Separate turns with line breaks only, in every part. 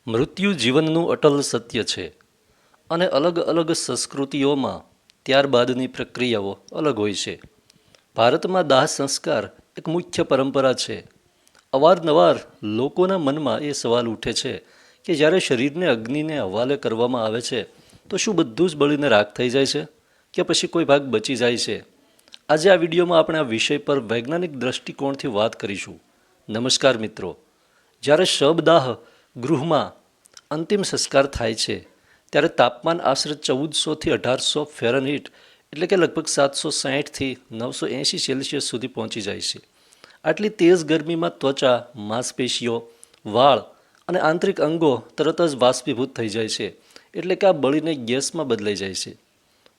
મૃત્યુ જીવનનું અટલ સત્ય છે અને અલગ અલગ સંસ્કૃતિઓમાં ત્યારબાદની પ્રક્રિયાઓ અલગ હોય છે. ભારતમાં દાહ સંસ્કાર એક મુખ્ય પરંપરા છે. અવારનવાર લોકોના મનમાં એ સવાલ ઉઠે છે કે જ્યારે શરીરને અગ્નિને હવાલે કરવામાં આવે છે તો શું બધું જ બળીને રાખ થઈ જાય છે કે પછી કોઈ ભાગ બચી જાય છે. આજે આ વિડીયોમાં આપણે આ વિષય પર વૈજ્ઞાનિક દ્રષ્ટિકોણથી વાત કરીશું. નમસ્કાર મિત્રો. જ્યારે શબદાહ ગૃહમાં અંતિમ સંસ્કાર થાય છે ત્યારે તાપમાન આશરે 1400થી 1800 ફેરનહીટ એટલે કે લગભગ 760થી 980 સેલ્સિયસ સુધી પહોંચી જાય છે. આટલી તેજ ગરમીમાં ત્વચા, માંસપેશીઓ, વાળ અને આંતરિક અંગો તરત જ બાષ્પીભૂત થઈ જાય છે, એટલે કે આ બળીને ગેસમાં બદલાઈ જાય છે.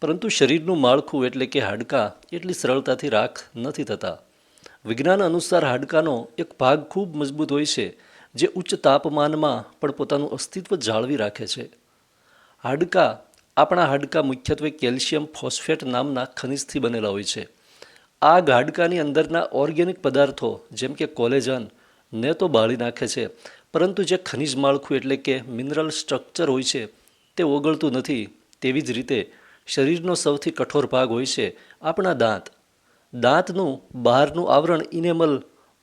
પરંતુ શરીરનું માળખું એટલે કે હાડકાં એટલી સરળતાથી રાખ નથી થતા. વિજ્ઞાન અનુસાર હાડકાનો એક ભાગ ખૂબ મજબૂત હોય છે જે ઉચ્ચ તાપમાનમાં પણ પોતાનું અસ્તિત્વ જાળવી રાખે છે. આપણા હાડકાં મુખ્યત્વે કેલ્શિયમ ફોસ્ફેટ નામના ખનિજથી બનેલા હોય છે. આ હાડકાની અંદરના ઓર્ગેનિક પદાર્થો જેમ કે કોલેજન ને તો બાળી નાખે છે, પરંતુ જે ખનિજ માળખું એટલે કે મિનરલ સ્ટ્રક્ચર હોય છે તે ઓગળતું નથી. તેવી જ રીતે શરીરનો સૌથી કઠોર ભાગ હોય છે આપણા દાંત. દાંતનું બહારનું આવરણ ઇનેમલ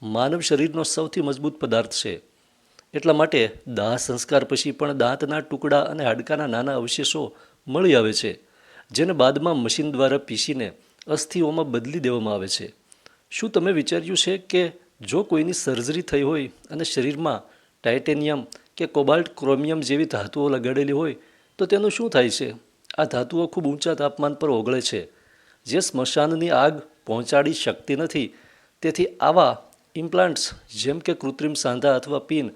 માનવ શરીરનો સૌથી મજબૂત પદાર્થ છે. એટલા માટે દાહ સંસ્કાર પછી પણ દાંતના ટુકડા અને હાડકાના નાના અવશેષો મળી આવે છે, જેને બાદમાં મશીન દ્વારા પીસીને અસ્થિઓમાં બદલી દેવામાં આવે છે. શું તમે વિચાર્યું છે કે જો કોઈની સર્જરી થઈ હોય અને શરીરમાં ટાઇટેનિયમ કે કોબાલ્ટ ક્રોમિયમ જેવી ધાતુઓ લગાડેલી હોય તો તેનું શું થાય છે? આ ધાતુઓ ખૂબ ઊંચા તાપમાન પર ઓગળે છે, જે સ્મશાનની આગ પહોંચાડી શકતી નથી. તેથી આવા ઇમ્પ્લાન્ટ્સ જેમ કે કૃત્રિમ સાંધા અથવા પિન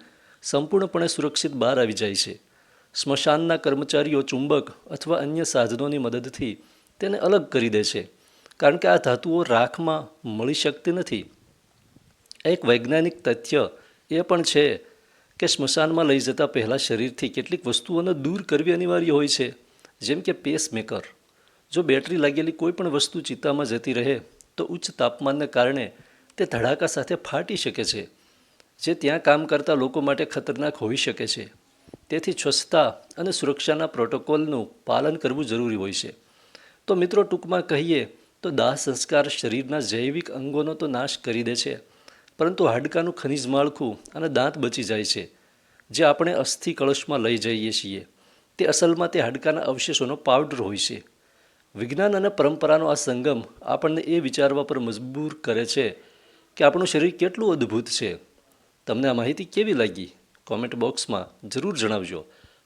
સંપૂર્ણપણે સુરક્ષિત બહાર આવી જાય છે. સ્મશાનના કર્મચારીઓ ચુંબક અથવા અન્ય સાધનોની મદદથી તેને અલગ કરી દે છે, કારણ કે આ ધાતુઓ રાખમાં મળી શકતી નથી. એક વૈજ્ઞાનિક તથ્ય એ પણ છે કે સ્મશાનમાં લઈ જતા પહેલાં શરીરથી કેટલીક વસ્તુઓને દૂર કરવી અનિવાર્ય હોય છે, જેમ કે પેસમેકર. જો બેટરી લાગેલી કોઈ પણ વસ્તુ ચિત્તામાં જતી રહે તો ઉચ્ચ તાપમાનને કારણે તે ધડાકા સાથે ફાટી શકે છે, જે ત્યાં કામ કરતા લોકો માટે ખતરનાક હોઈ શકે છે. તેથી સ્વચ્છતા અને સુરક્ષાના પ્રોટોકોલનું પાલન કરવું જરૂરી હોય છે. તો મિત્રો, ટૂંકમાં કહીએ તો દાહ સંસ્કાર શરીરના જૈવિક અંગોનો તો નાશ કરી દે છે, પરંતુ હાડકાનું ખનિજ માળખું અને દાંત બચી જાય છે, જે આપણે અસ્થિ કળશમાં લઈ જઈએ છીએ. તે અસલમાં તે હાડકાના અવશેષોનો પાવડર હોય છે. વિજ્ઞાન અને પરંપરાનો આ સંગમ આપણને એ વિચારવા પર મજબૂર કરે છે કે આપણું શરીર કેટલું અદ્ભુત છે. તમને આ માહિતી કેવી લાગી? કોમેન્ટ બોક્સમાં જરૂર જણાવજો.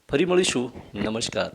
ફરી મળીશું. નમસ્કાર.